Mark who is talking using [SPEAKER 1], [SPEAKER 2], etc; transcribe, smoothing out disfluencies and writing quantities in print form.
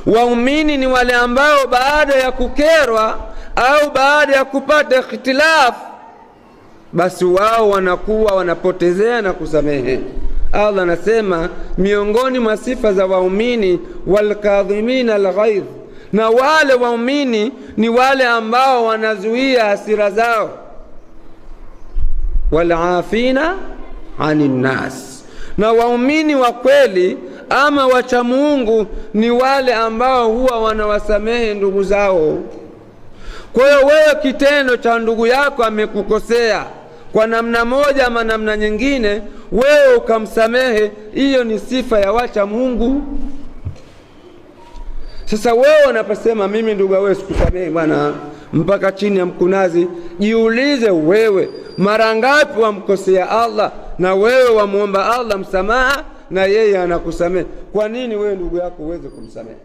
[SPEAKER 1] Waumini ni wale ambao baada ya kukerwa au baada ya kupata ikhtilafu, basi wao wanakuwa wanapotezea na kusamehe. Allah anasema miongoni mwa sifa za waumini, walkadhimina alghaidh, na wale waumini ni wale ambao wanazuia hasira zao, walafina anin nas, na waumini wa kweli ama wacha Mungu ni wale ambao huwa wanawasamehe ndugu zao. Kwa hiyo wewe kitendo cha ndugu yako amekukosea kwa namna moja ama namna nyingine, wewe ukamsamehe, hiyo ni sifa ya wacha Mungu. Sasa wewe unaposema mimi ndugu wewe sikusamehe bwana mpaka chini ya mkunazi, jiulize wewe mara ngapi wamkosea Allah na wewe wamuomba Allah msamaha na yeye anakusamehe. Kwa nini wewe ndugu yako uweze kumsamehe?